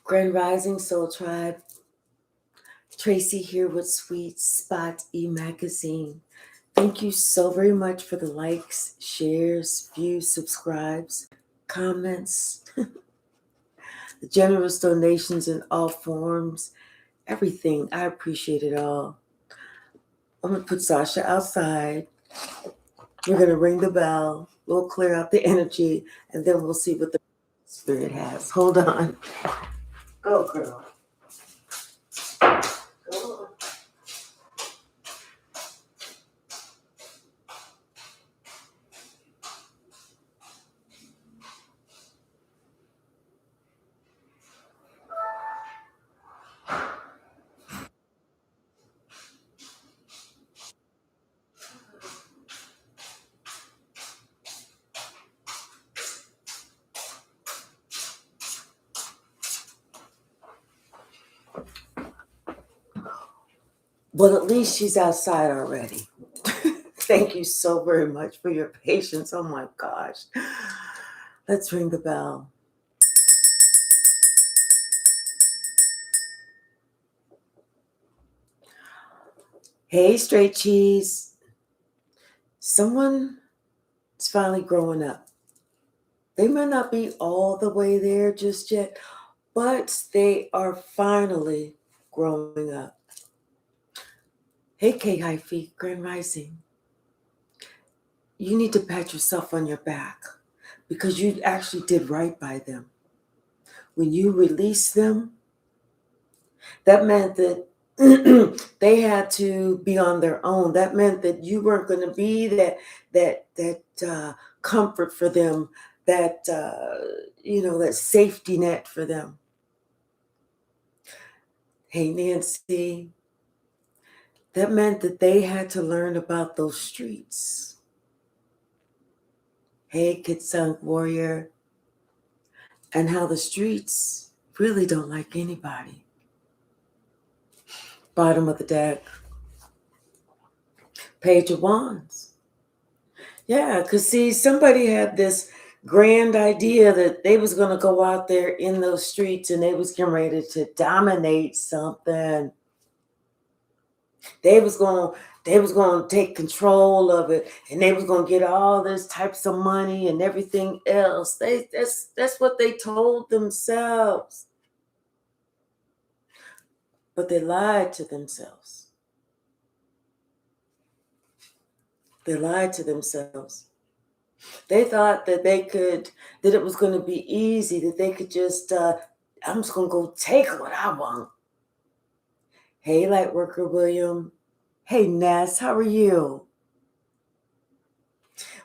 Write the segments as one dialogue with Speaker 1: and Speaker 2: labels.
Speaker 1: Grand Rising Soul Tribe. Tracy here with Sweet Spot e-magazine. Thank you so very much for the likes, shares, views, subscribes, comments, the generous donations in all forms, everything. I appreciate it all. I'm going to put Sasha outside. We're going to ring the bell. We'll clear out the energy, and then we'll see what the spirit has. Hold on. Go, girl. Go. Well, at least she's outside already. Thank you so very much for your patience. Oh my gosh. Let's ring the bell. Hey, straight cheese. Someone is finally growing up. They may not be all the way there just yet, but they are finally growing up. Hey, K Hypsee, Grand Rising. You need to pat yourself on your back because you actually did right by them. When you released them, that meant that they had to be on their own. That meant that you weren't going to be that comfort for them, that that safety net for them. Hey, Nancy, that meant that they had to learn about those streets. Hey, Kitsunk Warrior, and how the streets really don't like anybody. Bottom of the deck. Page of Wands. Yeah, because see, somebody had this grand idea that they was going to go out there in those streets and they was getting ready to dominate something. They was going to take control of it, and they was going to get all this types of money and everything else. That's what they told themselves. But they lied to themselves. They lied to themselves. They thought that that it was going to be easy, that they could just, I'm just going to go take what I want. Hey, Lightworker William. Hey, Ness, how are you?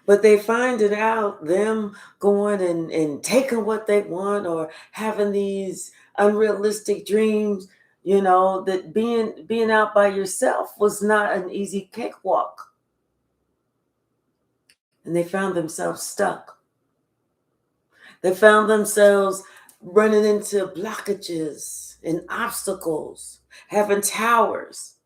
Speaker 1: But they finding out them going and taking what they want or having these unrealistic dreams, that being out by yourself was not an easy cakewalk. And they found themselves stuck. They found themselves running into blockages and obstacles, having towers.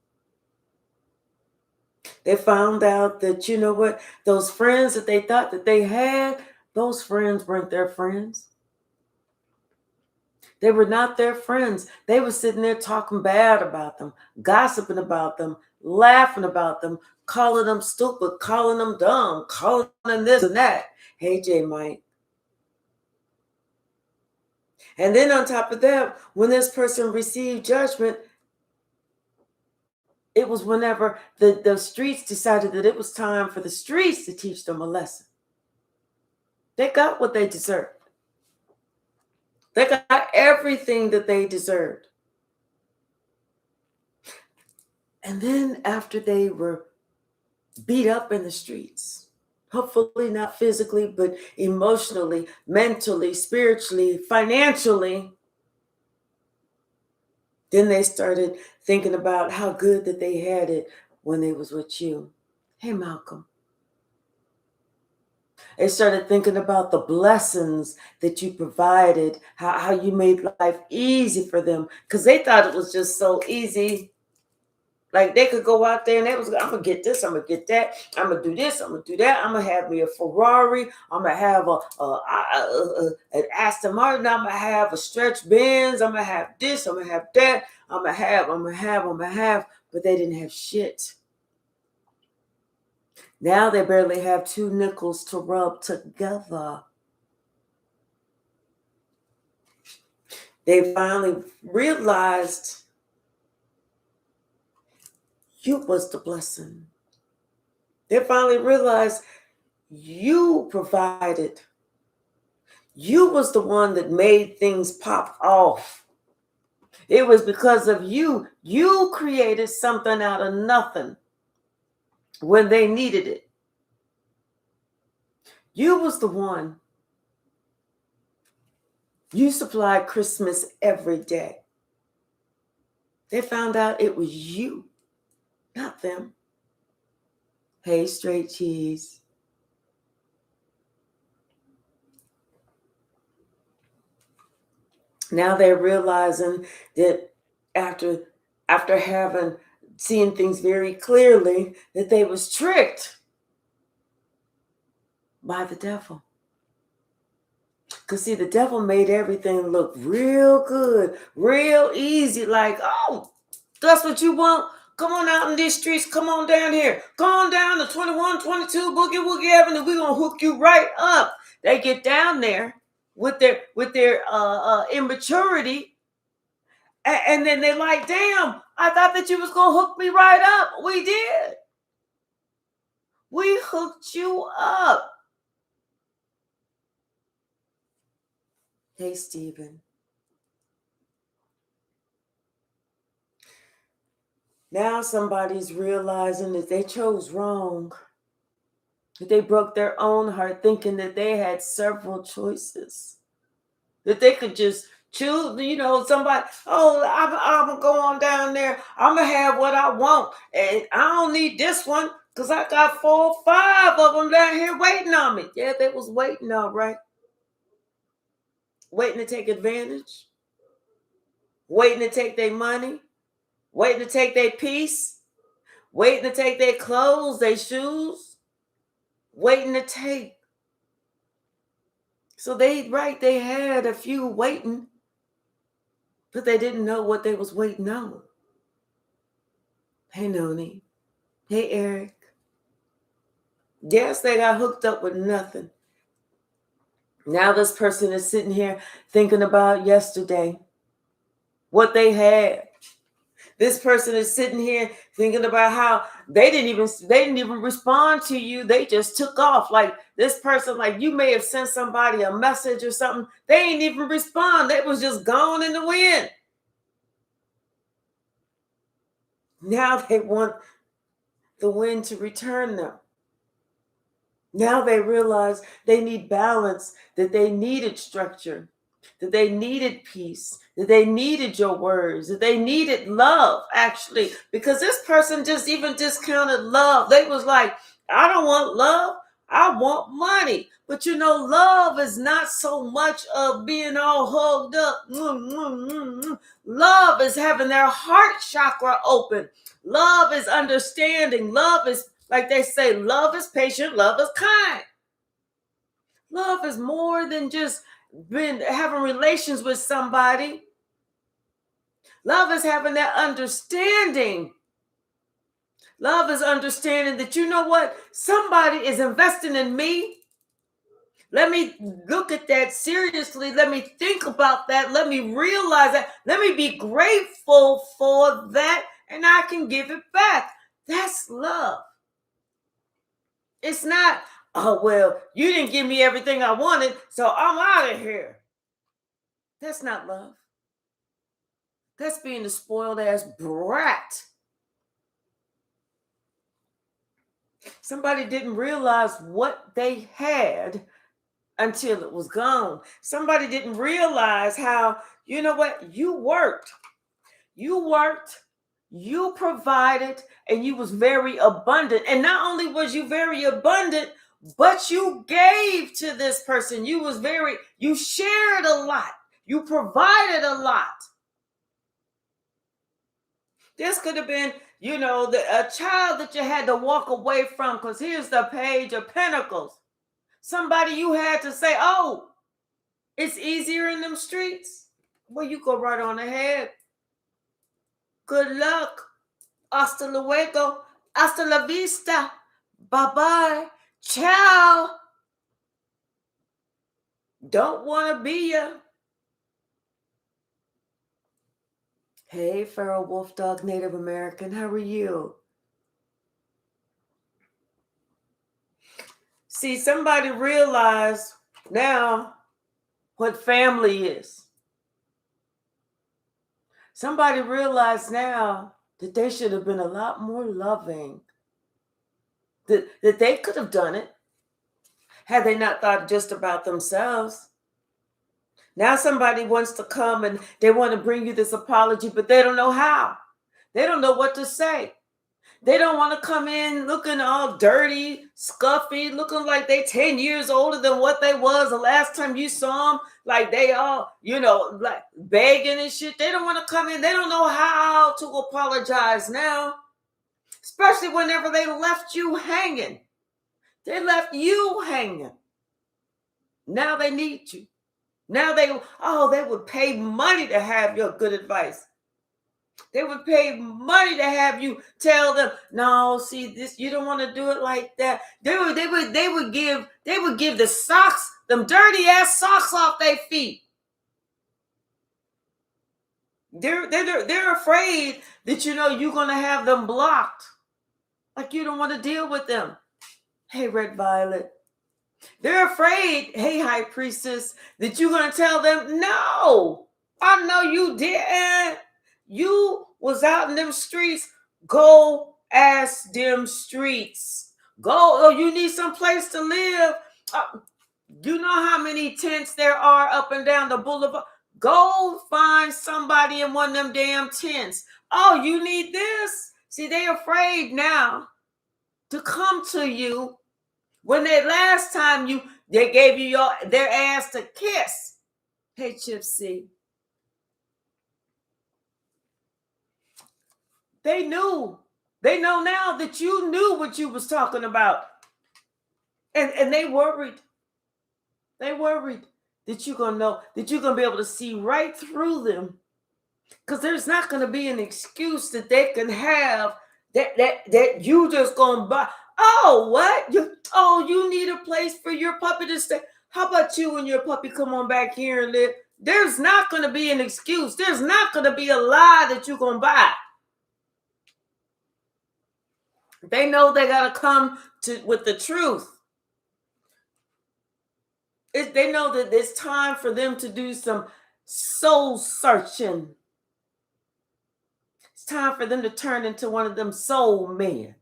Speaker 1: They found out that, you know what, those friends that they thought that they had, those friends weren't their friends. They were not their friends. They were sitting there talking bad about them, gossiping about them, laughing about them, calling them stupid, calling them dumb, calling them this and that. Hey, J. Mike. And then on top of that, when this person received judgment, it was whenever the streets decided that it was time for the streets to teach them a lesson. They got what they deserved. They got everything that they deserved. And then after they were beat up in the streets, hopefully not physically, but emotionally, mentally, spiritually, financially, then they started thinking about how good that they had it when they was with you. Hey, Malcolm. They started thinking about the blessings that you provided, how you made life easy for them, because they thought it was just so easy. Like they could go out there and they was, I'm gonna get this, I'm gonna get that, I'm gonna do this, I'm gonna do that, I'm gonna have me a Ferrari, I'm gonna have an Aston Martin, I'm gonna have a stretch Benz, I'm gonna have this, I'm gonna have that, I'm gonna have, but they didn't have shit. Now they barely have 2 nickels to rub together. They finally realized you was the blessing. They finally realized you provided. You was the one that made things pop off. It was because of you. You created something out of nothing when they needed it. You was the one. You supplied Christmas every day. They found out it was you, not them. Hey, straight cheese. Now they're realizing that after having seen things very clearly, that they was tricked by the devil. Because see, the devil made everything look real good, real easy, like, oh, that's what you want? Come on out in these streets. Come on down here. Come on down to 2122 Boogie Woogie Avenue. We're going to hook you right up. They get down there with their immaturity. And then they're like, damn, I thought that you was going to hook me right up. We did. We hooked you up. Hey, Stephen. Now somebody's realizing that they chose wrong. That they broke their own heart thinking that they had several choices. That they could just choose, somebody, I'm going to go on down there. I'm going to have what I want. And I don't need this one because I got 4 or 5 of them down here waiting on me. Yeah, they was waiting, all right. Waiting to take advantage. Waiting to take their money. Waiting to take their peace. Waiting to take their clothes, their shoes. Waiting to take. So they had a few waiting, but they didn't know what they was waiting on. Hey, Noni. Hey, Eric. Yes, they got hooked up with nothing. Now this person is sitting here thinking about yesterday, what they had. This person is sitting here thinking about how they didn't even respond to you. They just took off. Like this person, like you may have sent somebody a message or something. They ain't even respond. They was just gone in the wind. Now they want the wind to return them. Now they realize they need balance, that they needed structure, that they needed peace, that they needed your words, that they needed love, actually, because this person just even discounted love. They was like, I don't want love. I want money. But love is not so much of being all hugged up. Love is having their heart chakra open. Love is understanding. Love is, like they say, love is patient, love is kind. Love is more than just having relations with somebody. Love is having that understanding. Love is understanding that, you know what? Somebody is investing in me. Let me look at that seriously. Let me think about that. Let me realize that. Let me be grateful for that, and I can give it back. That's love. It's not, oh, well, you didn't give me everything I wanted, so I'm out of here. That's not love. That's being a spoiled ass brat. Somebody didn't realize what they had until it was gone. Somebody didn't realize how, you know what, you worked, you provided, and you was very abundant. And not only was you very abundant, but you gave to this person. You shared a lot. You provided a lot. This could have been, a child that you had to walk away from, because here's the Page of Pentacles. Somebody you had to say, oh, it's easier in them streets. Well, you go right on ahead. Good luck. Hasta luego. Hasta la vista. Bye-bye. Ciao. Don't want to be you. Hey, Feral Wolf Dog Native American, how are you? See, somebody realized now what family is. Somebody realized now that they should have been a lot more loving. That they could have done it had they not thought just about themselves. Now somebody wants to come and they want to bring you this apology, but they don't know how. They don't know what to say. They don't want to come in looking all dirty, scuffy, looking like they 10 years older than what they was the last time you saw them. Like they all, like begging and shit. They don't want to come in. They don't know how to apologize now. Especially whenever they left you hanging. They left you hanging. Now they need you. Now they would pay money to have your good advice. They would pay money to have you tell them, no, see this, you don't want to do it like that. They would give the socks, them dirty ass socks off their feet. They're afraid that you're gonna have them blocked. Like you don't want to deal with them. Hey, Red Violet. They're afraid, hey, High Priestess, that you're going to tell them, no, I know you didn't. You was out in them streets. Go ask them streets. Go, you need some place to live. You know how many tents there are up and down the boulevard? Go find somebody in one of them damn tents. Oh, you need this? See, they're afraid now to come to you. When they last time they gave you their ass to kiss. Hey, Gypsy. They knew. They know now that you knew what you was talking about. And they worried. They worried that you're going to know, that you're going to be able to see right through them. Because there's not going to be an excuse that they can have that you just going to buy. Oh, what? You need a place for your puppy to stay. How about you and your puppy come on back here and live? There's not going to be an excuse. There's not going to be a lie that you're going to buy. They know they got to come with the truth. They know that it's time for them to do some soul searching. It's time for them to turn into one of them soul men.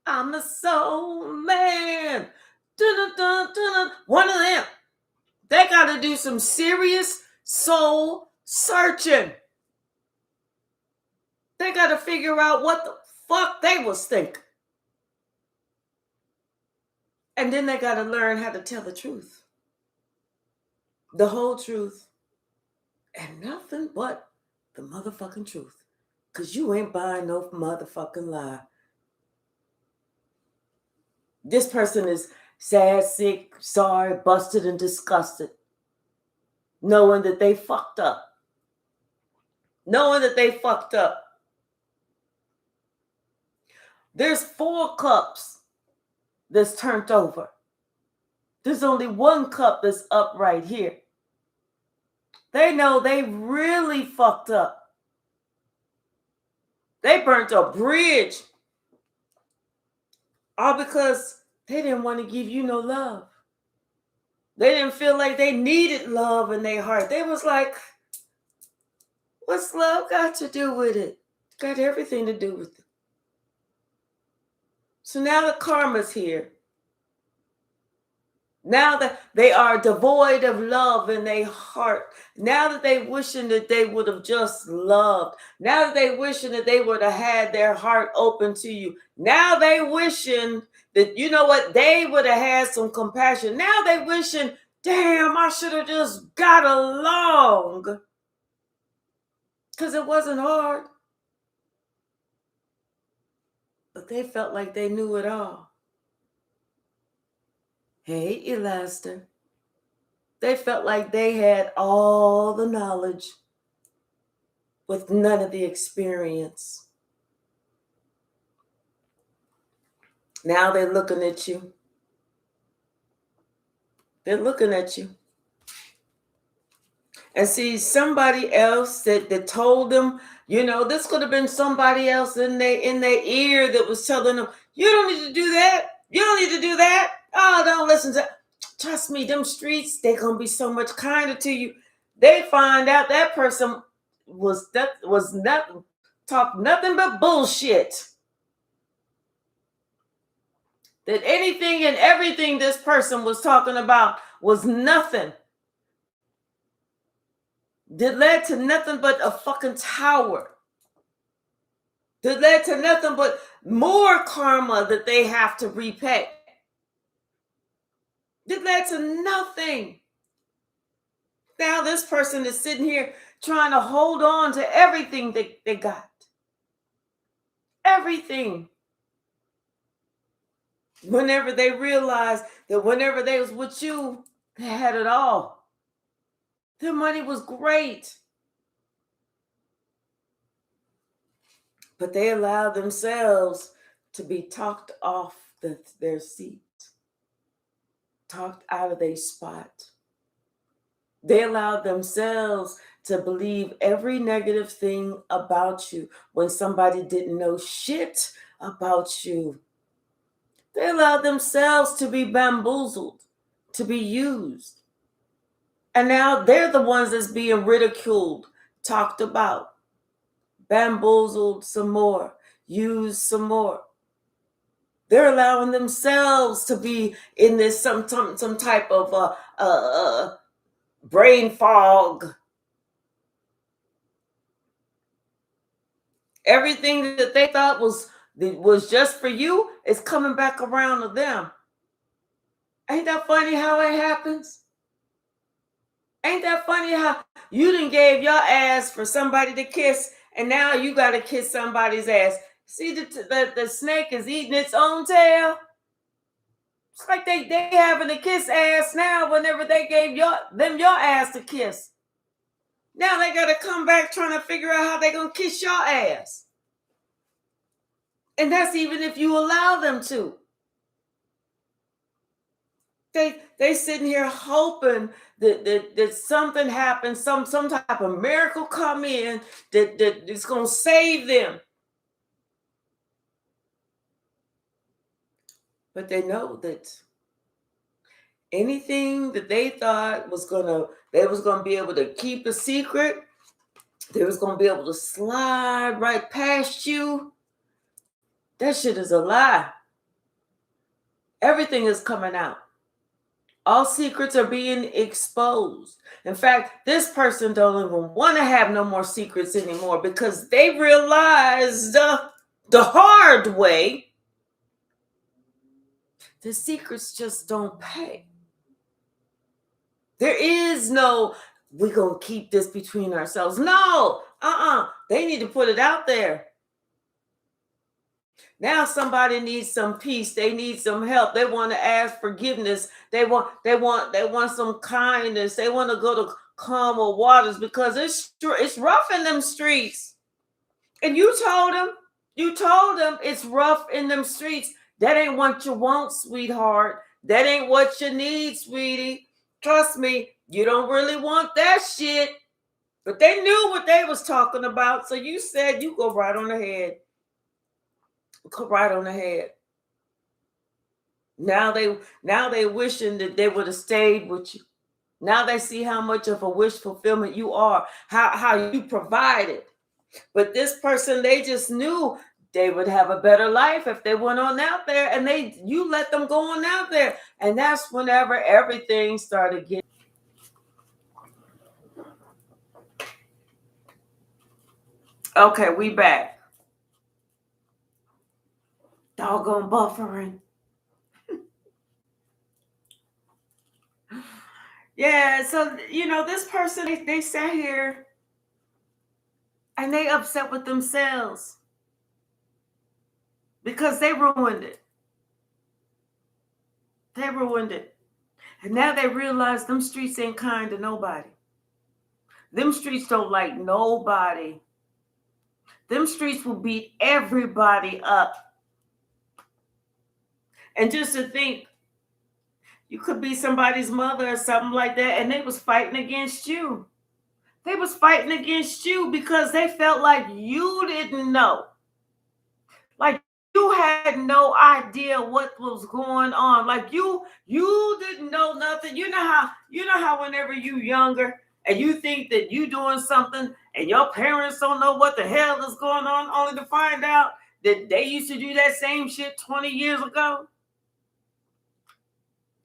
Speaker 1: I'm the soul man. Dun-dun-dun-dun-dun. One of them. They got to do some serious soul searching. They got to figure out what the fuck they was thinking. And then they got to learn how to tell the truth. The whole truth. And nothing but the motherfucking truth. Because you ain't buying no motherfucking lie. This person is sad, sick, sorry, busted, and disgusted. Knowing that they fucked up. Knowing that they fucked up. There's 4 cups that's turned over. There's only 1 cup that's up right here. They know they really fucked up. They burnt a bridge. All because they didn't want to give you no love. They didn't feel like they needed love in their heart. They was like, what's love got to do with it? Got everything to do with it. So now the karma's here. Now that they are devoid of love in their heart. Now that they wishing that they would have just loved. Now that they wishing that they would have had their heart open to you. Now they wishing that, you know what, they would have had some compassion. Now they wishing, damn, I should have just got along. Because it wasn't hard. But they felt like they knew it all. Hey, Elaster. They felt like they had all the knowledge with none of the experience. Now they're looking at you. They're looking at you. And see, somebody else that told them, this could have been somebody else in their ear that was telling them, you don't need to do that. You don't need to do that. Oh, don't listen to. Trust me, them streets, they're gonna be so much kinder to you. They find out that person was nothing, talk nothing but bullshit. That anything and everything this person was talking about was nothing. That led to nothing but a fucking tower. That led to nothing but more karma that they have to repay. That led to nothing. Now this person is sitting here trying to hold on to everything they got. Everything. Whenever they realized that whenever they was with you, they had it all. Their money was great. But they allowed themselves to be talked off their seat. Talked out of their spot. They allowed themselves to believe every negative thing about you when somebody didn't know shit about you. They allowed themselves to be bamboozled, to be used. And now they're the ones that's being ridiculed, talked about, bamboozled some more, used some more. They're allowing themselves to be in this some type of brain fog. Everything that they thought was just for you is coming back around to them. Ain't that funny how it happens? Ain't that funny how you done gave your ass for somebody to kiss, and now you got to kiss somebody's ass? See, the snake is eating its own tail. It's like they having to kiss ass now whenever they gave your ass to kiss. Now they got to come back trying to figure out how they going to kiss your ass. And that's even if you allow them to. They sitting here hoping that something happens, some type of miracle come in that's going to save them. But they know that anything that they thought they was going to be able to keep a secret, they was going to be able to slide right past you. That shit is a lie. Everything is coming out. All secrets are being exposed. In fact, this person don't even want to have no more secrets anymore because they realized the hard way the secrets just don't pay. There is no, we're going to keep this between ourselves. No, they need to put it out there. Now somebody needs some peace. They need some help. They want to ask forgiveness. They want some kindness. They want to go to calmer waters because it's rough in them streets. And you told them it's rough in them streets. That ain't what you want, sweetheart. That ain't what you need, sweetie. Trust me, you don't really want that shit. But they knew what they was talking about. So you said you go right on ahead. Go right on ahead. Now they wishing that they would have stayed with you. Now they see how much of a wish fulfillment you are, how you provided. But this person, they just knew they would have a better life if they went on out there, and you let them go on out there. And that's whenever everything started getting. Okay, we back. Doggone buffering. Yeah, so this person, they sat here and they upset with themselves. because they ruined it. They ruined it. And now they realize them streets ain't kind to nobody. Them streets don't like nobody. Them streets will beat everybody up. And just to think, you could be somebody's mother or something like that, and they was fighting against you. They was fighting against you because they felt like you didn't know. Like you had no idea what was going on. Like you didn't know nothing. You know how whenever you younger and you think that you doing something and your parents don't know what the hell is going on, only to find out that they used to do that same shit 20 years ago.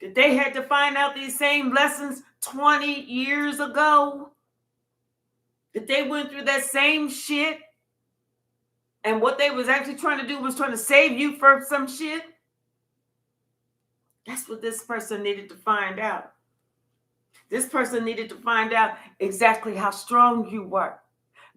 Speaker 1: That they had to find out these same lessons 20 years ago. That they went through that same shit. And what they was actually trying to do was trying to save you from some shit. That's what this person needed to find out. This person needed to find out exactly how strong you were.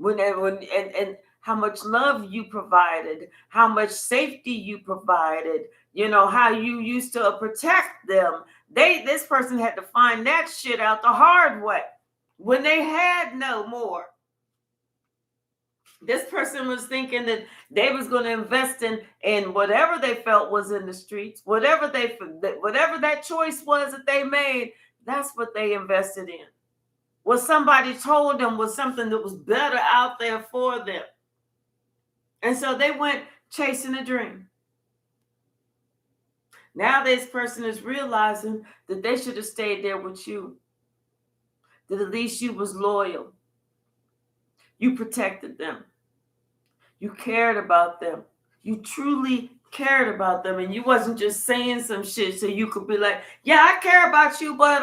Speaker 1: And how much love you provided, how much safety you provided, how you used to protect them. This person had to find that shit out the hard way when they had no more. This person was thinking that they was going to invest in whatever they felt was in the streets, whatever that choice was that they made, that's what they invested in. What somebody told them was something that was better out there for them. And so they went chasing a dream. Now this person is realizing that they should have stayed there with you. That at least you was loyal. You protected them. You cared about them. You truly cared about them. And you wasn't just saying some shit so you could be like, yeah, I care about you, but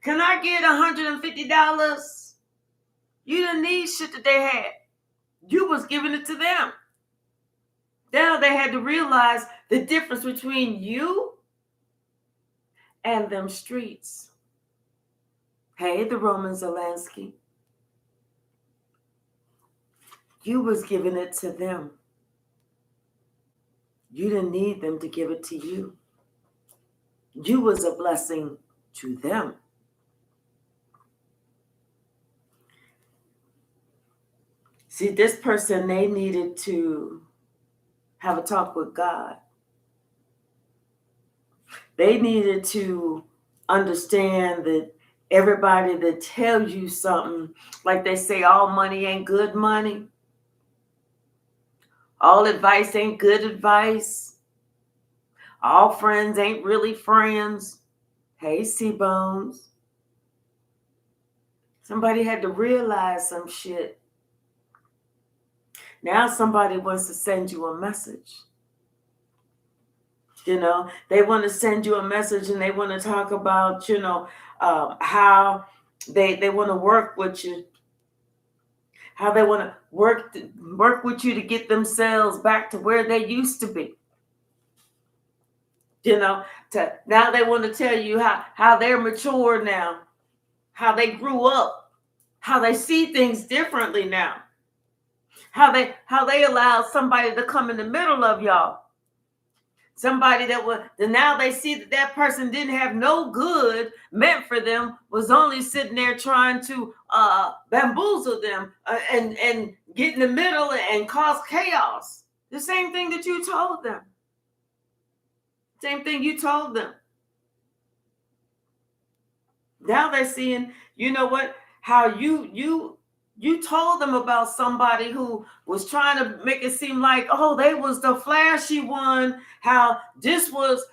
Speaker 1: can I get $150? You didn't need shit that they had. You was giving it to them. Now they had to realize the difference between you and them streets. Hey, the Roman Zelensky. You was giving it to them. You didn't need them to give it to you. You was a blessing to them. See, this person, they needed to have a talk with God. They needed to understand that everybody that tells you something, like they say, all money ain't good money. All advice ain't good advice. All friends ain't really friends. Hey, C-Bones. Somebody had to realize some shit. Now somebody wants to send you a message. They want to send you a message and they want to talk about, how they want to work with you. How they want to work with you to get themselves back to where they used to be. Now they want to tell you how they're mature now, how they grew up, how they see things differently now, how they allow somebody to come in the middle of y'all. Somebody that now they see that person didn't have no good meant for them, was only sitting there trying to bamboozle them and get in the middle and cause chaos. The same thing that you told them. Same thing you told them. Now they're seeing, how you told them about somebody who was trying to make it seem like, oh, they was the flashy one. How this was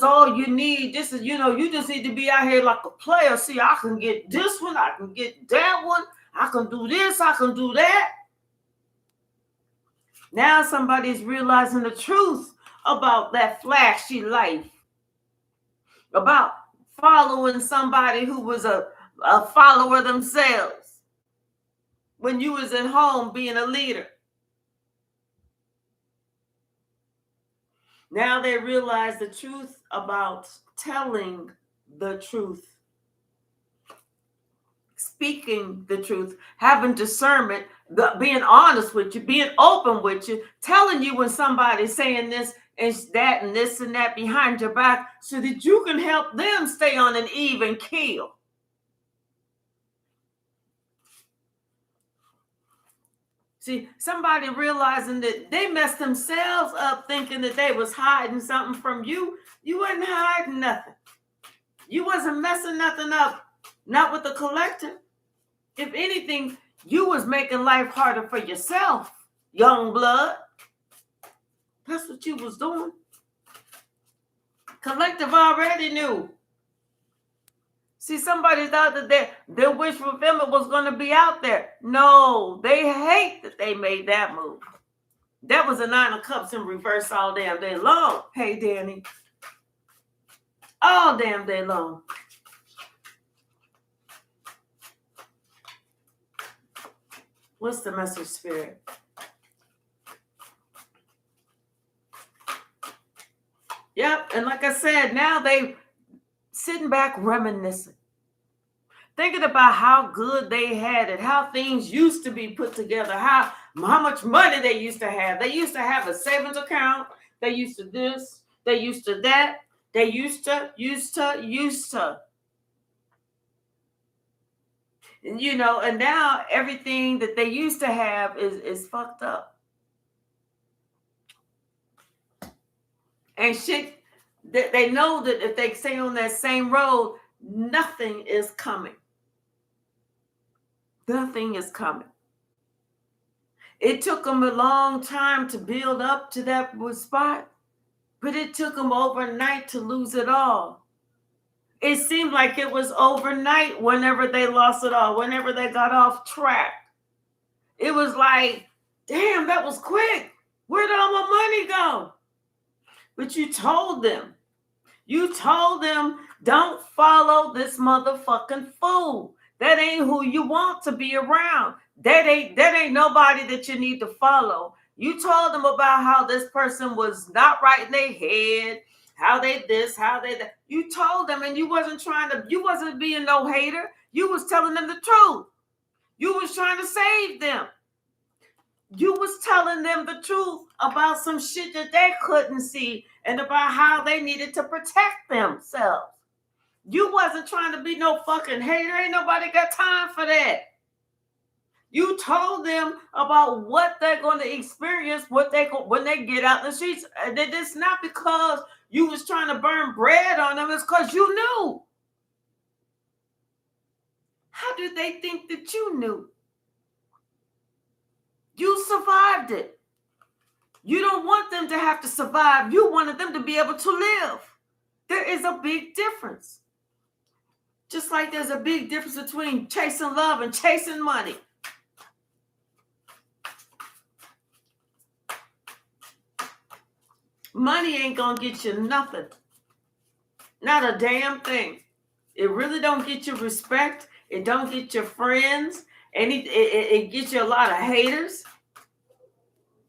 Speaker 1: all you need. This is, you just need to be out here like a player. See, I can get this one. I can get that one. I can do this. I can do that. Now somebody's realizing the truth about that flashy life. About following somebody who was a follower themselves. When you was at home being a leader. Now they realize the truth about telling the truth. speaking the truth, having discernment, being honest with you, being open with you, telling you when somebody's saying this and that and this and that behind your back so that you can help them stay on an even keel. See, somebody realizing that they messed themselves up thinking that they was hiding something from you. You wasn't hiding nothing. You wasn't messing nothing up. Not with the collective. If anything, you was making life harder for yourself, young blood. That's what you was doing. Collective already knew. See, somebody thought that their wish fulfillment was going to be out there. No, they hate that they made that move. That was a 9 of Cups in reverse all damn day long. Hey, Danny. All damn day long. What's the message, Spirit? Yep, and like I said, now they sitting back reminiscing. Thinking about how good they had it, how things used to be put together, how much money they used to have. They used to have a savings account. They used to this. They used to that. They used to. And, you know, and now everything that they used to have is fucked up. And shit, they know that if they stay on that same road, nothing is coming. Nothing is coming. It took them a long time to build up to that spot, but it took them overnight to lose it all. It seemed like it was overnight whenever they lost it all, whenever they got off track. It was like, damn, that was quick. Where did all my money go? But you told them, don't follow this motherfucking fool. That ain't who you want to be around. That ain't nobody that you need to follow. You told them about how this person was not right in their head, how they this, how they that. You told them, and you wasn't being no hater. You was telling them the truth. You was trying to save them. You was telling them the truth about some shit that they couldn't see and about how they needed to protect themselves. You wasn't trying to be no fucking hater. Ain't nobody got time for that. You told them about what they're going to experience, when they get out in the streets. And it's not because you was trying to burn bread on them. It's because you knew. How did they think that you knew? You survived it. You don't want them to have to survive. You wanted them to be able to live. There is a big difference. Just like there's a big difference between chasing love and chasing money. Money ain't gonna get you nothing. Not a damn thing. It really don't get you respect. It don't get you friends. And it gets you a lot of haters.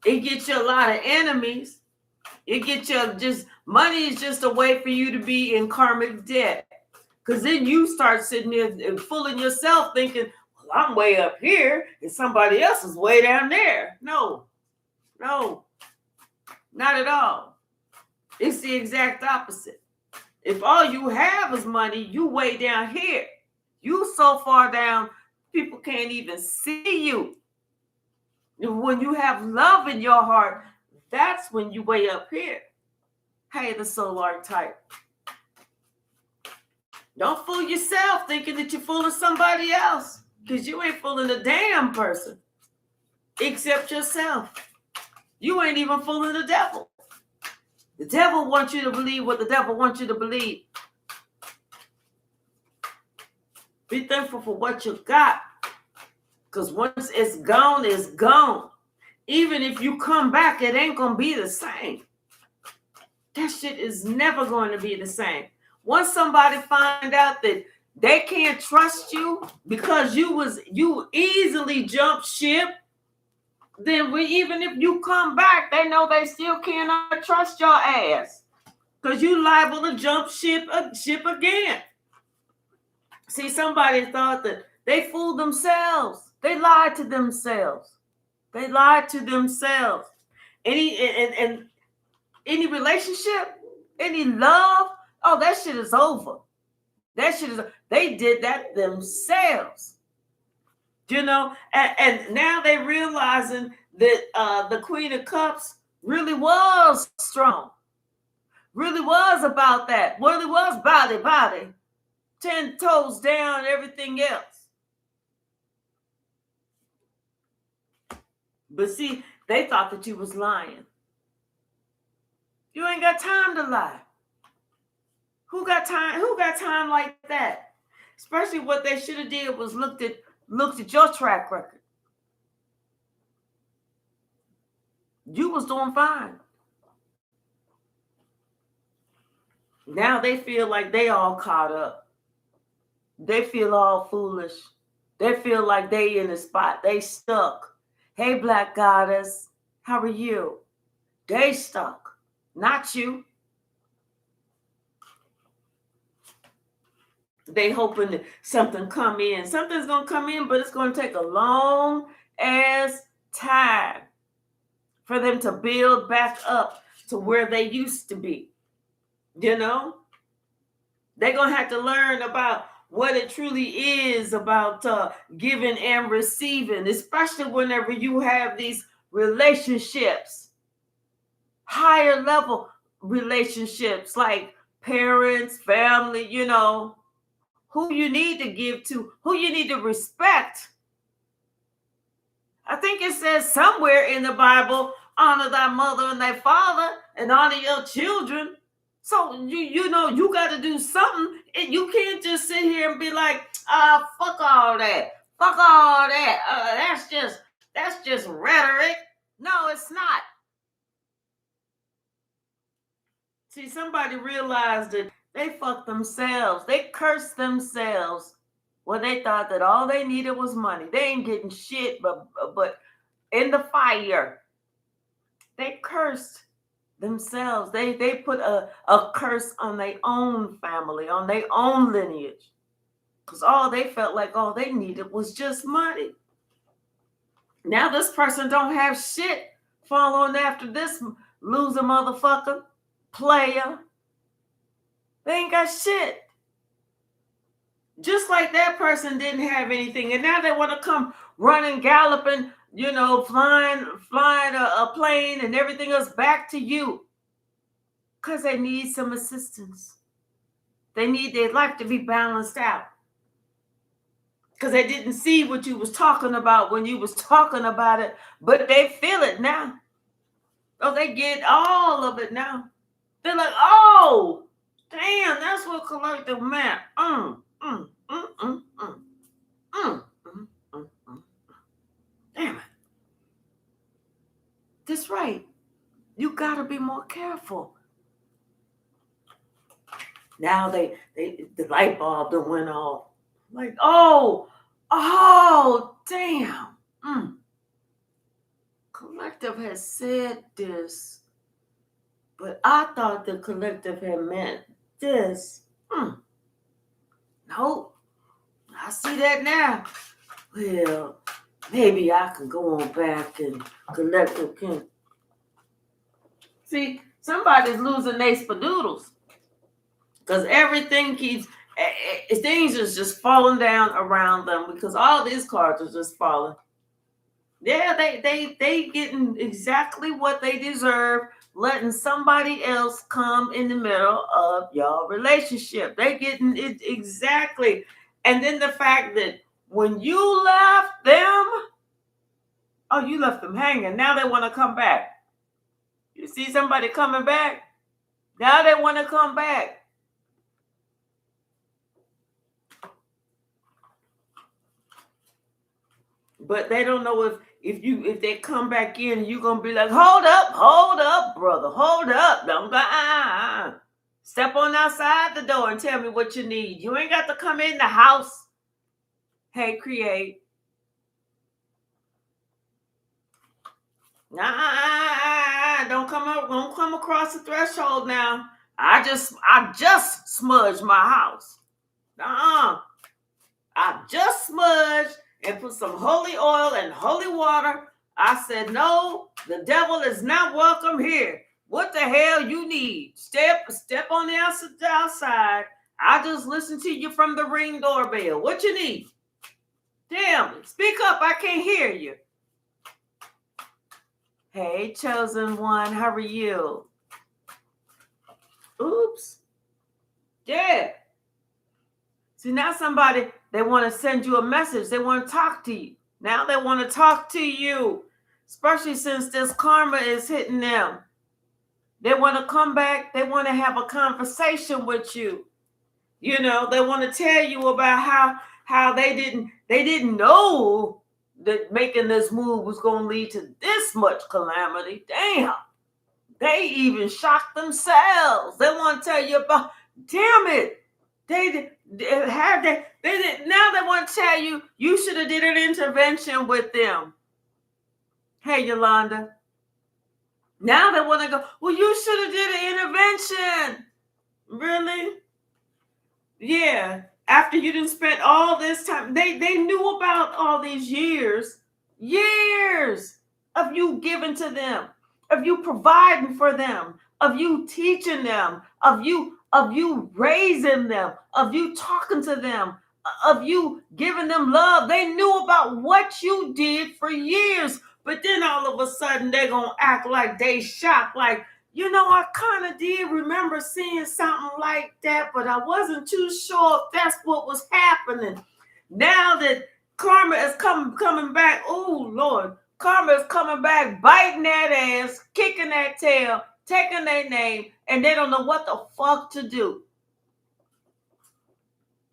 Speaker 1: It gets you a lot of enemies. It gets you money is just a way for you to be in karmic debt. Because then you start sitting there and fooling yourself thinking, well, I'm way up here and somebody else is way down there. No, not at all. It's the exact opposite. If all you have is money, you way down here. You so far down, people can't even see you. When you have love in your heart, that's when you way up here. Hey, the soul archetype. Don't fool yourself thinking that you're fooling somebody else, because you ain't fooling a damn person except yourself. You ain't even fooling the devil. The devil wants you to believe what the devil wants you to believe. Be thankful for what you got, because once it's gone, it's gone. Even if you come back, it ain't going to be the same. That shit is never going to be the same. Once somebody find out that they can't trust you because you easily jump ship, then even if you come back, they know they still cannot trust your ass because you liable to jump ship again. See, somebody thought that They fooled themselves. They lied to themselves. They lied to themselves. And any relationship, any love, oh, that shit is over. That shit is, they did that themselves. You know, and now they realizing that the Queen of Cups really was strong. Really was about that. Really was body. 10 toes down, everything else. But see, they thought that you was lying. You ain't got time to lie. Who got time? Who got time like that? Especially what they should have did was looked at your track record. You was doing fine. Now they feel like they all caught up. They feel all foolish. They feel like they in a spot. They stuck. Hey, Black Goddess, how are you? They stuck, not you. They hoping that something come in. Something's going to come in, but it's going to take a long ass time for them to build back up to where they used to be. You know? They're going to have to learn about what it truly is about giving and receiving, especially whenever you have these relationships, higher level relationships like parents, family, you know, who you need to give to, who you need to respect. I think it says somewhere in the Bible, honor thy mother and thy father and honor your children. So you know you got to do something. And you can't just sit here and be like, fuck all that. Fuck all that. That's just rhetoric. No, it's not. See, somebody realized that they fucked themselves. They cursed themselves when they thought that all they needed was money. They ain't getting shit, but in the fire, they cursed themselves. They put a curse on their own family, on their own lineage, because all they felt like all they needed was just money. Now this person don't have shit following after this loser motherfucker, player. They ain't got shit. Just like that person didn't have anything, and now they want to come running, galloping, you know, flying a plane and everything else back to you. Because they need some assistance. They need their life to be balanced out. Because they didn't see what you was talking about when you was talking about it, but they feel it now. Oh, they get all of it now. They're like, oh, damn, that's what collective meant. Damn it. That's right. You got to be more careful. Now the light bulb that went off. Like, oh, damn. Collective has said this, but I thought the collective had meant this. Nope. I see that now. Well, maybe I can go on back and collective can. See, somebody's losing their spadoodles. Because everything things is just falling down around them because all these cards are just falling. Yeah, they getting exactly what they deserve, letting somebody else come in the middle of your relationship. They getting it exactly. And then the fact that when you left them, oh, you left them hanging. Now they want to come back. You see somebody coming back? Now they want to come back. But they don't know if they come back in, you're gonna be like, hold up, brother, hold up. Don't go. Step on outside the door and tell me what you need. You ain't got to come in the house. Hey, create. Don't come across the threshold now. I just smudged my house.
Speaker 2: I just smudged and put some holy oil and holy water. I said, no, the devil is not welcome here. What the hell you need? Step on the outside. I just listen to you from the Ring doorbell. What you need? Damn, speak up. I can't hear you. Hey, chosen one, how are you? Oops. Yeah. See, now somebody, they want to send you a message. They want to talk to you. Now they want to talk to you, especially since this karma is hitting them. They want to come back. They want to have a conversation with you. You know, they want to tell you about how they didn't know that making this move was going to lead to this much calamity. Damn. They even shocked themselves. They want to tell you about, damn it. Now they want to tell you, you should have did an intervention with them. Hey, Yolanda. Now they want to go, well, you should have did an intervention. Really? Yeah. After you didn't spend all this time, they knew about all these years of you giving to them, of you providing for them, of you teaching them, of you raising them, of you talking to them, of you giving them love. They knew about what you did for years, but then all of a sudden they're going to act like they shocked, like, you know, I kind of did remember seeing something like that, but I wasn't too sure if that's what was happening. Now that karma is coming back, oh, Lord, karma is coming back, biting that ass, kicking that tail, taking their name, and they don't know what the fuck to do.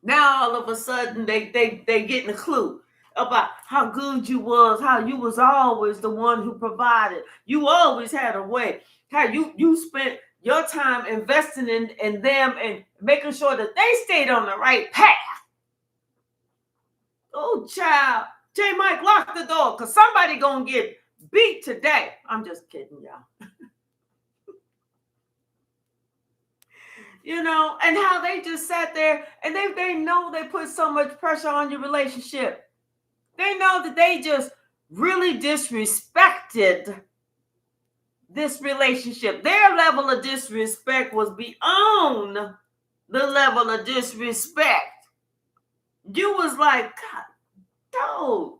Speaker 2: Now all of a sudden they getting a clue about how good you was, how you was always the one who provided. You always had a way. How you spent your time investing in them and making sure that they stayed on the right path. Oh, child. J. Mike, lock the door, because somebody gonna get beat today. I'm just kidding, y'all. You know, and how they just sat there and they know they put so much pressure on your relationship. They know that they just really disrespected this relationship. Their level of disrespect was beyond the level of disrespect. You was like, God, dude,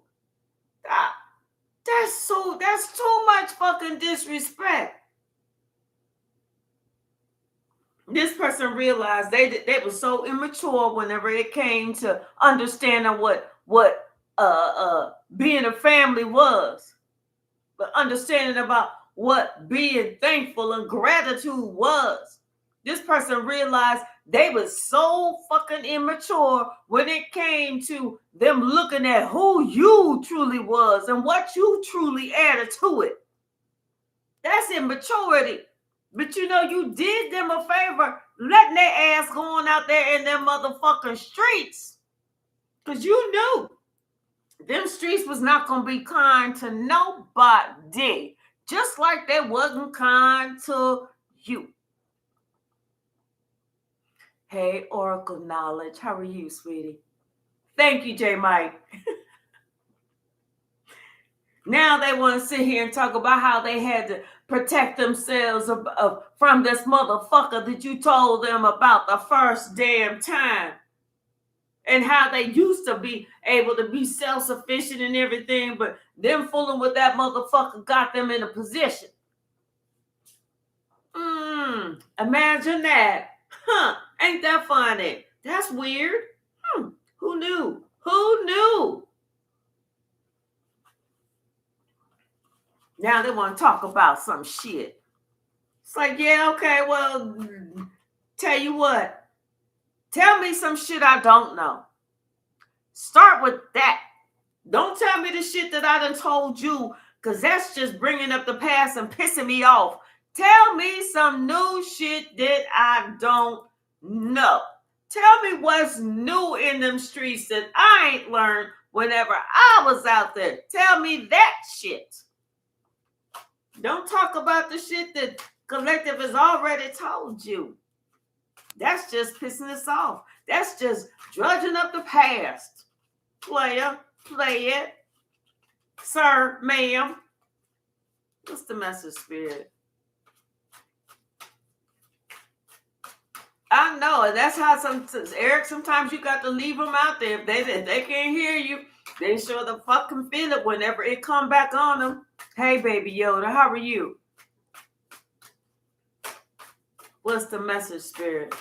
Speaker 2: that's too much fucking disrespect. This person realized they were so immature whenever it came to understanding what being a family was, but understanding about what being thankful and gratitude was. This person realized they was so fucking immature when it came to them looking at who you truly was and what you truly added to it. That's immaturity. But you know, you did them a favor letting their ass going out there in them motherfucking streets. Because you knew them streets was not going to be kind to nobody. Just like they wasn't kind to you. Hey, Oracle Knowledge. How are you, sweetie? Thank you, J. Mike. Now they want to sit here and talk about how they had to protect themselves from this motherfucker that you told them about the first damn time. And how they used to be able to be self-sufficient and everything, but them fooling with that motherfucker got them in a position. Imagine that. Ain't that funny? That's weird. Who knew? Who knew? Now they want to talk about some shit. It's like, yeah, okay, well, tell you what. Tell me some shit I don't know. Start with that. Don't tell me the shit that I done told you, because that's just bringing up the past and pissing me off. Tell me some new shit that I don't know. Tell me what's new in them streets that I ain't learned whenever I was out there. Tell me that shit. Don't talk about the shit that Collective has already told you. That's just pissing us off. That's just drudging up the past. Player, play it. Sir, ma'am. What's the message, Spirit? I know, and that's how Eric, sometimes you got to leave them out there. If they can't hear you, they sure the fuck can feel it whenever it come back on them. Hey, baby Yoda, how are you? What's the message, Spirit?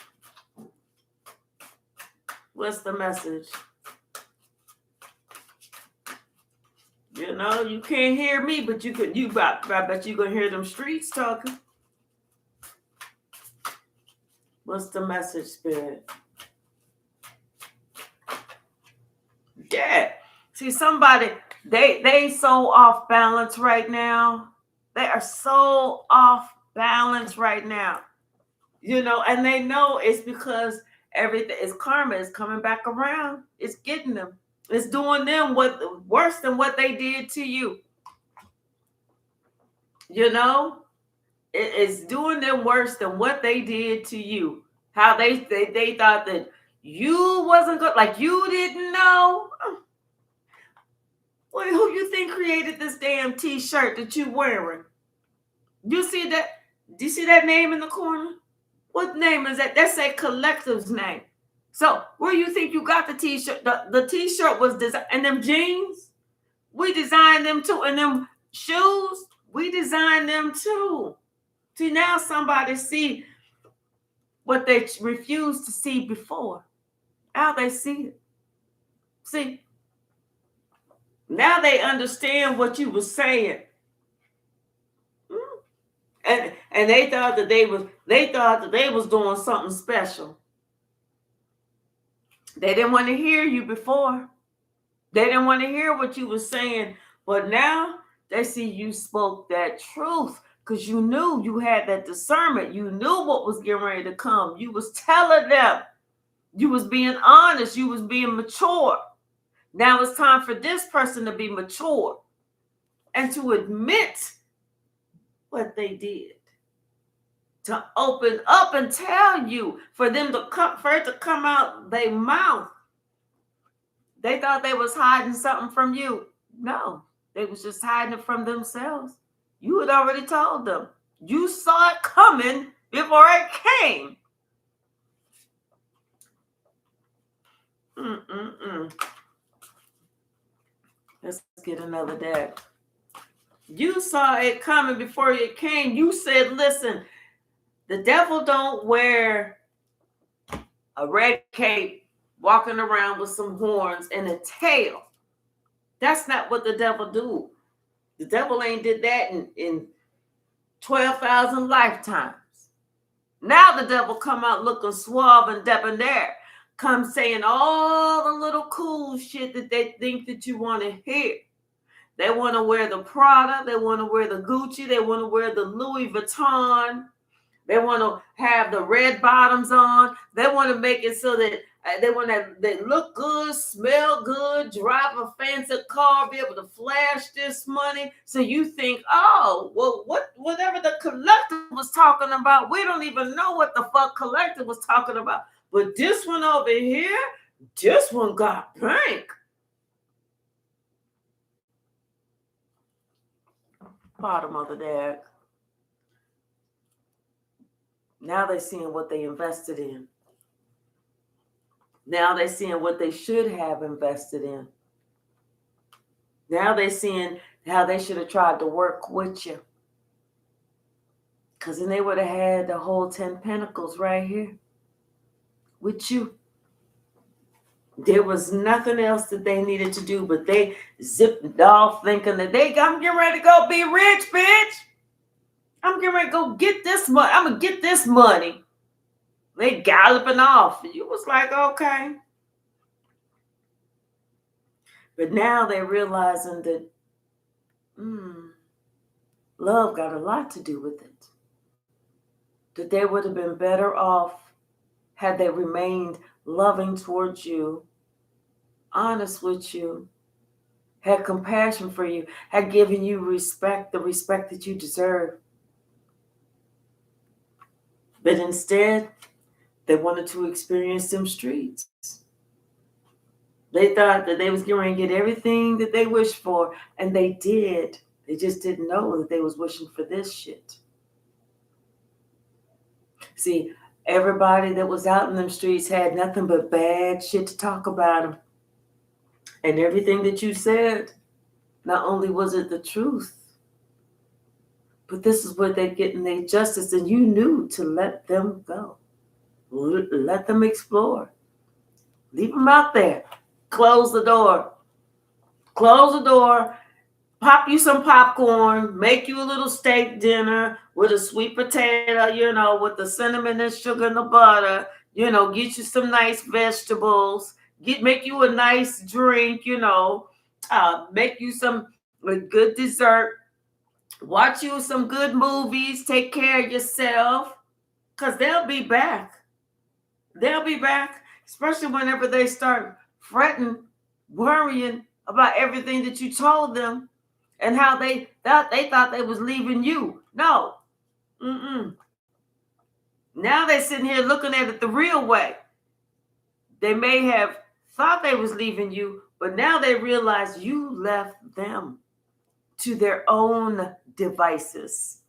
Speaker 2: What's the message? You know, you can't hear me, but I bet you gonna hear them streets talking. What's the message, Spirit? Yeah. See, somebody, they so off balance right now. They are so off balance right now. You know, and they know it's because everything is karma is coming back around. It's getting them. It's doing them worse than what they did to you. You know? It's doing them worse than what they did to you. How they thought that you wasn't good, like you didn't know. Well, who you think created this damn t-shirt that you wearing? You see that? Do you see that name in the corner? What name is that? That's a collective's name. So where you think you got the t-shirt? The t-shirt was designed, and them jeans, we designed them too, and them shoes, we designed them too. See, now somebody see what they refused to see before. Now they see it. See, now they understand what you were saying. And they thought that they was doing something special. They didn't want to hear you before. They didn't want to hear what you were saying. But now they see you spoke that truth. Because you knew you had that discernment. You knew what was getting ready to come. You was telling them. You was being honest. You was being mature. Now it's time for this person to be mature and to admit what they did. To open up and tell you, for them to come, for it to come out their mouth. They thought they was hiding something from you. No, they was just hiding it from themselves. You had already told them. You saw it coming before it came. Let's get another deck. You saw it coming before it came. You said, listen, the devil don't wear a red cape walking around with some horns and a tail. That's not what the devil do. The devil ain't did that in 12,000 lifetimes. Now the devil come out looking suave and debonair, come saying all the little cool shit that they think that you want to hear. They want to wear the Prada, they want to wear the Gucci, they want to wear the Louis Vuitton, they want to have the red bottoms on, they want to make it so that they look good, smell good, drive a fancy car, be able to flash this money. So you think, oh, well, whatever the collective was talking about, we don't even know what the fuck collective was talking about. But this one over here, this one got bank. Bottom of the deck. Now they're seeing what they invested in. Now they're seeing what they should have invested in. Now they're seeing how they should have tried to work with you. Because then they would have had the whole 10 Pentacles right here with you. There was nothing else that they needed to do, but they zipped off thinking that I'm getting ready to go be rich, bitch. I'm getting ready to go get this money. I'm going to get this money. They galloping off. You was like, okay. But now they're realizing that love got a lot to do with it. That they would have been better off had they remained loving towards you, honest with you, had compassion for you, had given you respect, the respect that you deserve. But instead, they wanted to experience them streets. They thought that they was going to get everything that they wished for, and they did. They just didn't know that they was wishing for this shit. See, everybody that was out in them streets had nothing but bad shit to talk about them. And everything that you said, not only was it the truth, but this is where they're getting their justice, and you knew to let them go. Let them explore. Leave them out there. Close the door. Close the door. Pop you some popcorn. Make you a little steak dinner with a sweet potato, with the cinnamon and sugar and the butter. Get you some nice vegetables. Make you a nice drink, make you a good dessert. Watch you some good movies. Take care of yourself. Because they'll be back. They'll be back. Especially whenever they start fretting, worrying about everything that you told them and how they thought they was leaving you. No. Now they're sitting here looking at it the real way. They may have thought they was leaving you, but now they realize you left them to their own devices.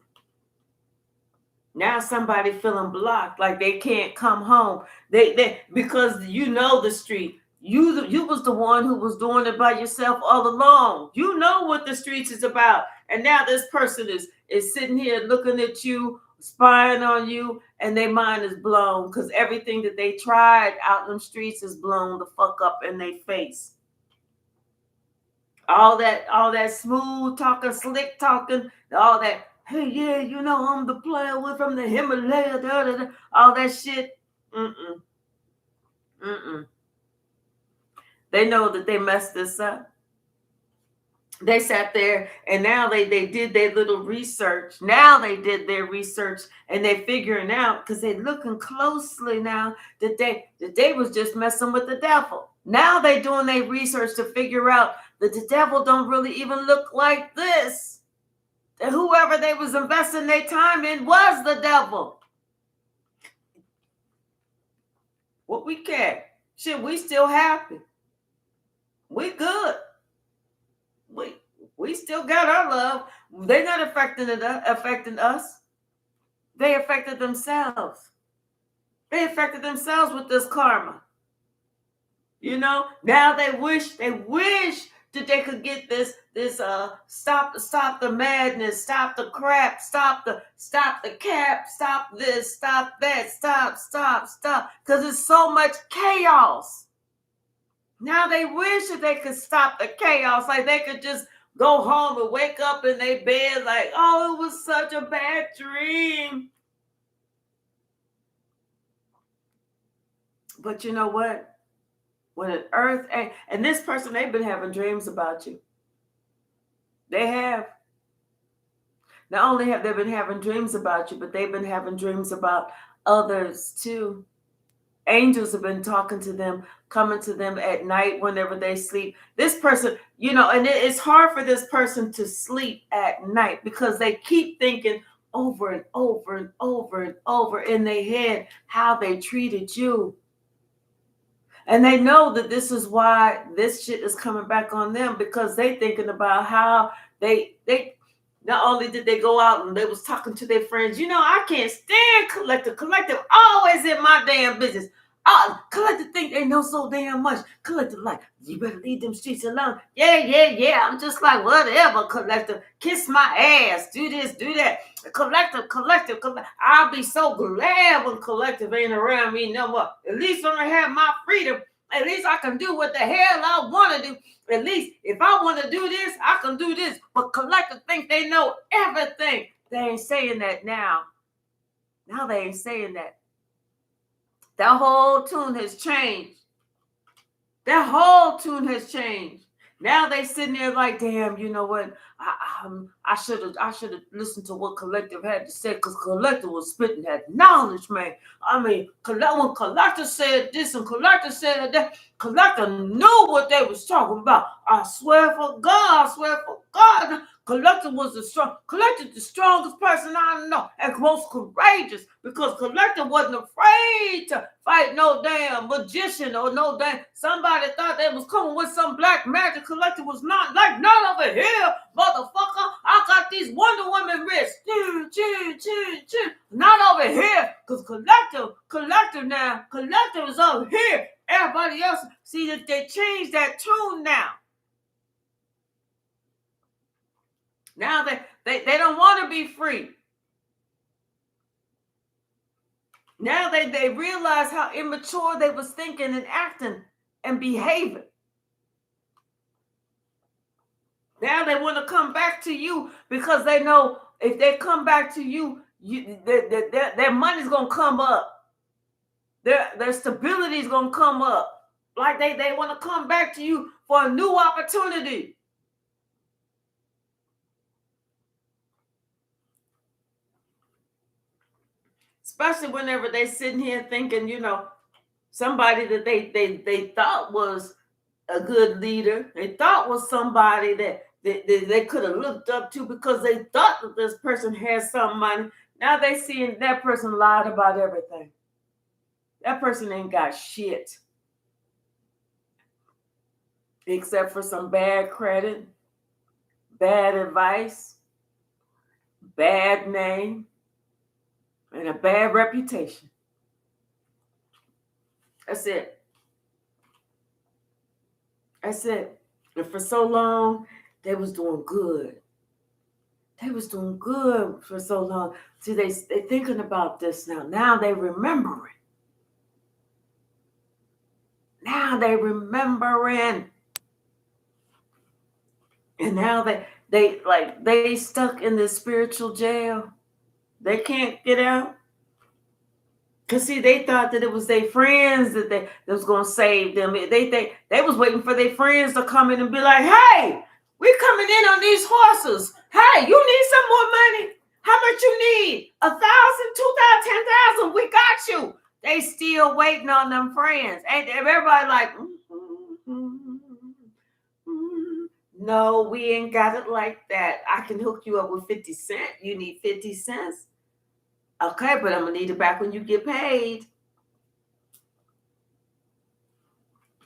Speaker 2: Now somebody feeling blocked, like they can't come home. They because the street. You was the one who was doing it by yourself all along. You know what the streets is about. And now this person is sitting here looking at you, spying on you, and their mind is blown because everything that they tried out in them streets is blown the fuck up in their face. All that smooth talking, slick talking, all that, hey, yeah, I'm the player from the Himalaya, all that shit. They know that they messed this up. They sat there and now they did their little research. Now they did their research and they figuring out because they're looking closely now that they was just messing with the devil. Now they doing their research to figure out that the devil don't really even look like this. That whoever they was investing their time in was the devil. What we care? Shit, we still happy. We good. We still got our love. They're not affecting us. They affected themselves. They affected themselves with this karma. Now they wish that they could get this stop the madness, stop the crap, stop the cap, stop this, stop that, stop, because it's so much chaos. Now they wish that they could stop the chaos, like they could just go home and wake up in their bed like, oh, it was such a bad dream. But you know what? When an earth, and this person, they've been having dreams about you. They have. Not only have they been having dreams about you, but they've been having dreams about others too. Angels have been talking to them, coming to them at night whenever they sleep. This person, and it's hard for this person to sleep at night because they keep thinking over and over and over and over in their head how they treated you. And they know that this is why this shit is coming back on them, because they thinking about how they not only did they go out and they was talking to their friends, I can't stand Collective. Collective always in my damn business. Collective think they know so damn much. Collective like, you better leave them streets alone. Yeah. I'm just like, whatever, Collective. Kiss my ass. Do this, do that. Collective. I'll be so glad when Collective ain't around me no more. At least when I have my freedom, at least I can do what the hell I want to do. At least if I want to do this, I can do this. But Collective think they know everything. They ain't saying that now. Now they ain't saying that. That whole tune has changed. That whole tune has changed. Now they sitting there like, damn, you know what? I should have listened to what Collective had to say, because Collective was spitting that knowledge, man. I mean, when Collective said this and Collective said that, Collective knew what they was talking about. I swear for God, Collector was the strongest person I know and most courageous, because Collector wasn't afraid to fight no damn magician or no damn somebody thought they was coming with some black magic. Collector was not like, not over here, motherfucker. I got these Wonder Woman wrists. Not over here, because Collector is over here. Everybody else, see that they changed that tune now. Now they don't want to be free. Now they realize how immature they was thinking and acting and behaving. Now they want to come back to you because they know if they come back to you, their money's gonna come up. Their stability is gonna come up. Like they want to come back to you for a new opportunity. Especially whenever they sitting here thinking, somebody that they thought was a good leader, they thought was somebody that they could have looked up to because they thought that this person had some money. Now they seeing that person lied about everything. That person ain't got shit. Except for some bad credit, bad advice, bad name, and a bad reputation. That's it. That's it. And for so long, they was doing good. They was doing good for so long. See, they thinking about this now. Now they remembering. Now they remembering. And now they stuck in this spiritual jail. They can't get out. Because, see, they thought that it was their friends that was going to save them. They was waiting for their friends to come in and be like, hey, we coming in on these horses. Hey, you need some more money? How much you need? 1,000, 2,000, 10,000. We got you. They still waiting on them friends. And everybody like, no, we ain't got it like that. I can hook you up with 50 cents. You need 50 cents? Okay, but I'm going to need it back when you get paid.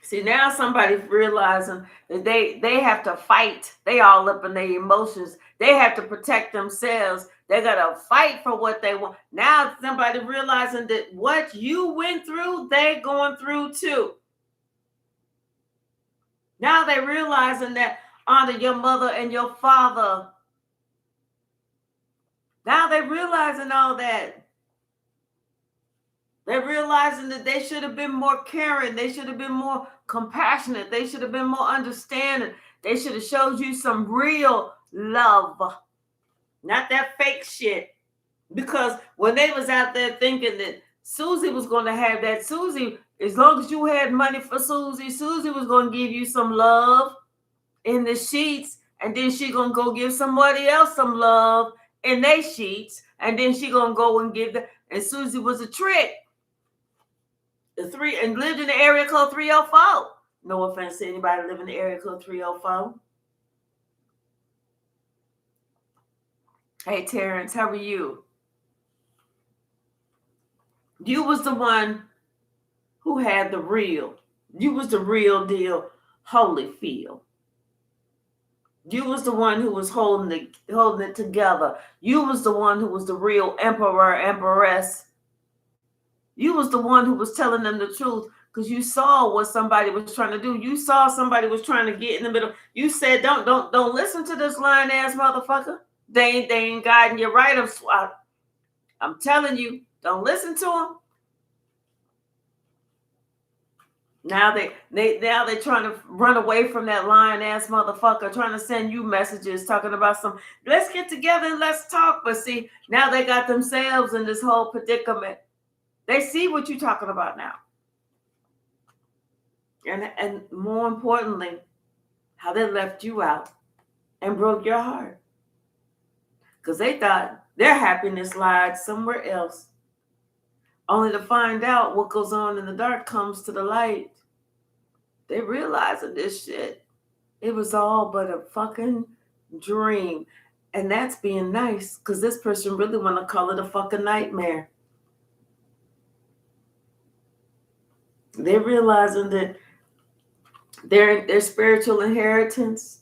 Speaker 2: See, now somebody's realizing that they have to fight. They all up in their emotions. They have to protect themselves. They got to fight for what they want. Now somebody realizing that what you went through, they going through too. Now they realizing that honor your mother and your father. Now they realizing all that. They're realizing that they should have been more caring. They should have been more compassionate. They should have been more understanding. They should have showed you some real love, not that fake shit. Because when they was out there thinking that Susie was going to have that, Susie, as long as you had money for Susie, Susie was going to give you some love in the sheets, and then she going to go give somebody else some love in their sheets, and then she going to go and give and Susie was a trick. And lived in the area code 304. No offense to anybody living in the area code 304. Hey, Terrence, how are you? You was the one who had the real. You was the real deal, Holyfield. You was the one who was holding it together. You was the one who was the real emperor, empress. You was the one who was telling them the truth because you saw what somebody was trying to do. You saw somebody was trying to get in the middle. You said, don't listen to this lying ass motherfucker. They ain't guiding you right. I'm telling you, don't listen to them. Now they're trying to run away from that lying ass motherfucker, trying to send you messages talking about let's get together and let's talk. But see, now they got themselves in this whole predicament. They see what you're talking about now. And more importantly, how they left you out and broke your heart. Because they thought their happiness lied somewhere else. Only to find out what goes on in the dark comes to the light. They realized that this shit, it was all but a fucking dream. And that's being nice, because this person really want to call it a fucking nightmare. They're realizing that their spiritual inheritance,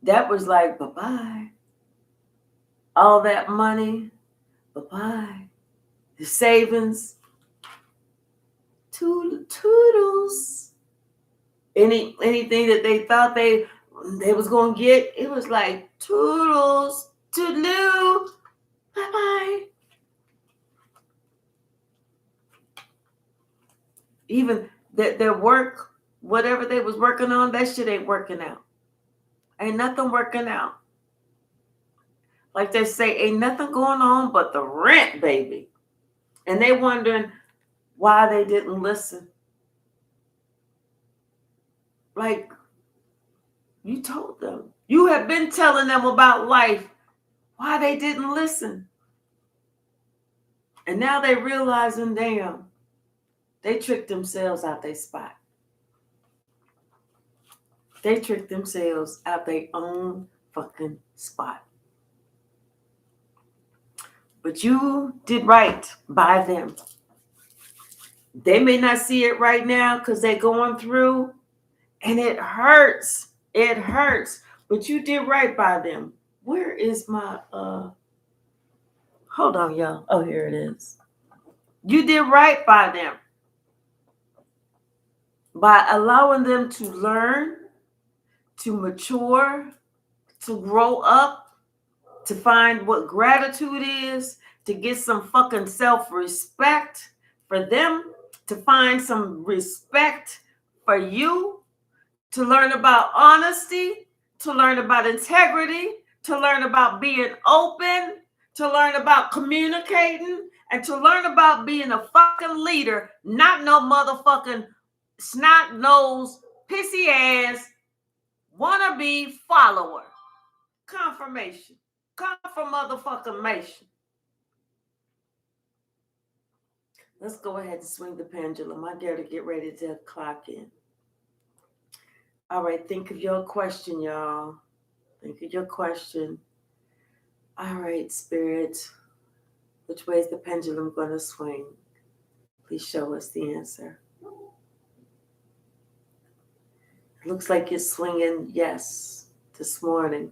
Speaker 2: that was like, bye-bye. All that money, bye-bye. The savings, toodles. Anything that they thought they was going to get, it was like, toodles, toodaloo, bye-bye. Even their work, whatever they was working on, that shit ain't working out. Ain't nothing working out. Like they say, ain't nothing going on but the rent, baby. And they wondering why they didn't listen. Like, you told them. You have been telling them about life. Why they didn't listen. And now they realizing, damn, they tricked themselves out their spot. They tricked themselves out their own fucking spot. But you did right by them. They may not see it right now because they're going through, and it hurts. It hurts. But you did right by them. Where is my hold on, y'all. Oh, here it is. You did right by them by allowing them to learn, to mature, to grow up, to find what gratitude is, to get some fucking self-respect for them, to find some respect for you, to learn about honesty, to learn about integrity, to learn about being open, to learn about communicating, and to learn about being a fucking leader, not no motherfucking snot-nosed, pissy-ass, wannabe follower. Confirmation. Motherfucking-mation. Let's go ahead and swing the pendulum. I gotta get ready to clock in. All right, think of your question, y'all. Think of your question. All right, Spirit. Which way is the pendulum going to swing? Please show us the answer. It looks like it's swinging yes this morning.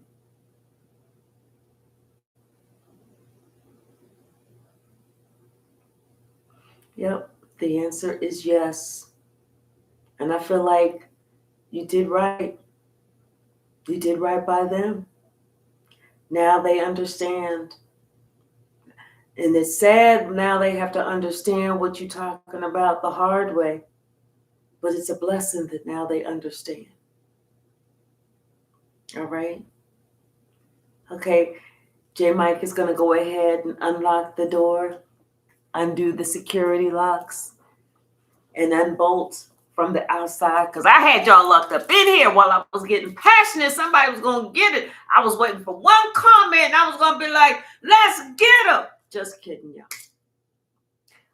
Speaker 2: Yep, the answer is yes. And I feel like you did right. You did right by them. Now they understand. And it's sad now they have to understand what you're talking about the hard way. But it's a blessing that now they understand. All right? Okay, J. Mike is going to go ahead and unlock the door, undo the security locks, and unbolt from the outside. Because I had y'all locked up in here while I was getting passionate. Somebody was going to get it. I was waiting for one comment, and I was going to be like, let's get them. Just kidding, y'all.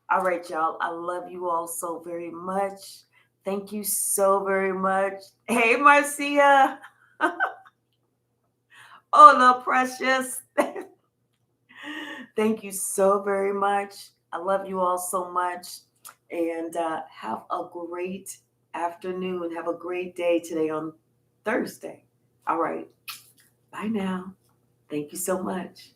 Speaker 2: All right, y'all. I love you all so very much. Thank you so very much. Hey, Marcia. Hola, precious. Thank you so very much. I love you all so much. And have a great afternoon. Have a great day today on Thursday. All right. Bye now. Thank you so much.